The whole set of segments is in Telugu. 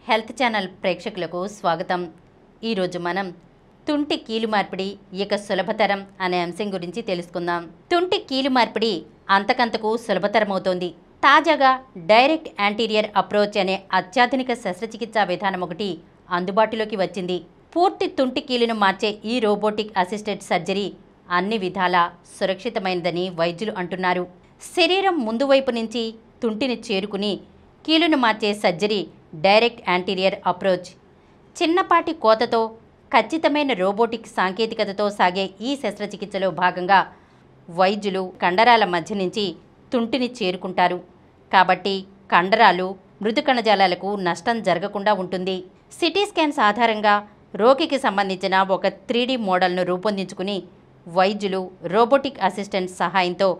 హెల్త్ ఛానల్ ప్రేక్షకులకు స్వాగతం. ఈరోజు మనం తుంటి కీలు మార్పిడి ఇక సులభతరం అనే అంశం గురించి తెలుసుకుందాం. తుంటి కీలు మార్పిడి అంతకంతకు సులభతరమవుతోంది. తాజాగా డైరెక్ట్ యాంటీరియర్ అప్రోచ్ అనే అత్యాధునిక శస్త్రచికిత్సా విధానం ఒకటి అందుబాటులోకి వచ్చింది. పూర్తి తుంటి కీలును మార్చే ఈ రోబోటిక్ అసిస్టెడ్ సర్జరీ అన్ని విధాలా సురక్షితమైనదని వైద్యులు అంటున్నారు. శరీరం ముందు వైపు నుంచి తుంటిని చేరుకుని కీలును మార్చే సర్జరీ డైరెక్ట్ యాంటీరియర్ అప్రోచ్. చిన్నపాటి కోతతో ఖచ్చితమైన రోబోటిక్ సాంకేతికతతో సాగే ఈ శస్త్రచికిత్సలో భాగంగా వైద్యులు కండరాల మధ్య నుంచి తుంటిని చేరుకుంటారు. కాబట్టి కండరాలు మృదు కణజాలాలకు నష్టం జరగకుండా ఉంటుంది. సిటీ స్కాన్స్ ఆధారంగా రోగికి సంబంధించిన ఒక 3D మోడల్ను రూపొందించుకుని వైద్యులు రోబోటిక్ అసిస్టెంట్ సహాయంతో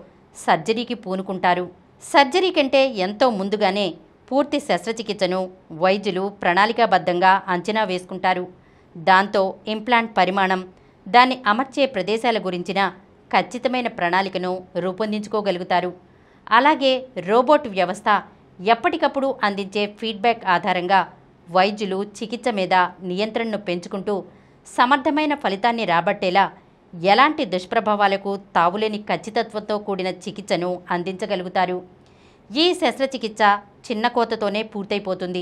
సర్జరీకి పూనుకుంటారు. సర్జరీ కంటే ఎంతో ముందుగానే పూర్తి శస్త్రచికిత్సను వైద్యులు ప్రణాళికాబద్ధంగా అంచనా వేసుకుంటారు. దాంతో ఇంప్లాంట్ పరిమాణం, దాన్ని అమర్చే ప్రదేశాల గురించిన ఖచ్చితమైన ప్రణాళికను రూపొందించుకోగలుగుతారు. అలాగే రోబోట్ వ్యవస్థ ఎప్పటికప్పుడు అందించే ఫీడ్బ్యాక్ ఆధారంగా వైద్యులు చికిత్స మీద నియంత్రణను పెంచుకుంటూ సమర్థమైన ఫలితాన్ని రాబట్టేలా ఎలాంటి దుష్ప్రభావాలకు తావులేని ఖచ్చితత్వంతో కూడిన చికిత్సను అందించగలుగుతారు. ఈ శస్త్రచికిత్స చిన్న కోతతోనే పూర్తయిపోతుంది.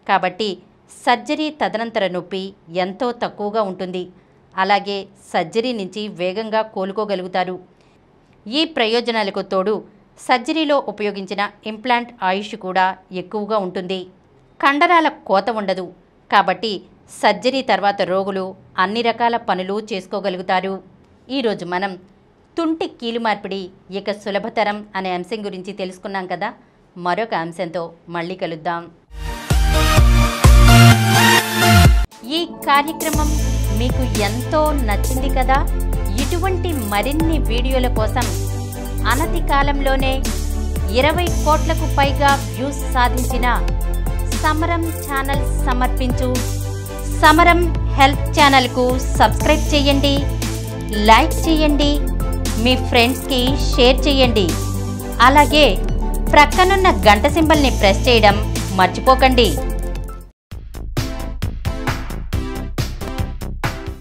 కాబట్టి సర్జరీ తదనంతర నొప్పి ఎంతో తక్కువగా ఉంటుంది. అలాగే సర్జరీ నుంచి వేగంగా కోలుకోగలుగుతారు. ఈ ప్రయోజనాలకు తోడు సర్జరీలో ఉపయోగించిన ఇంప్లాంట్ ఆయుష్ కూడా ఎక్కువగా ఉంటుంది. కండరాల కోత ఉండదు. కాబట్టి సర్జరీ తర్వాత రోగులు అన్ని రకాల పనులు చేసుకోగలుగుతారు. ఈరోజు మనం తుంటి కీలు మార్పిడి ఇక సులభతరం అనే అంశం గురించి తెలుసుకున్నాం కదా. మరొక అంశంతో మళ్ళీ కలుద్దాం. ఈ కార్యక్రమం మీకు ఎంతో నచ్చింది కదా. ఇటువంటి మరిన్ని వీడియోల కోసం అనతి కాలంలోనే 20 కోట్లకు పైగా వ్యూస్ సాధించిన సమరం ఛానల్ సమర్పించు సమరం హెల్త్ ఛానల్కు సబ్స్క్రైబ్ చేయండి, లైక్ చేయండి, మీ ఫ్రెండ్స్కి షేర్ చేయండి. అలాగే ప్రక్కనున్న గంట సింబల్ని ప్రెస్ చేయడం మర్చిపోకండి.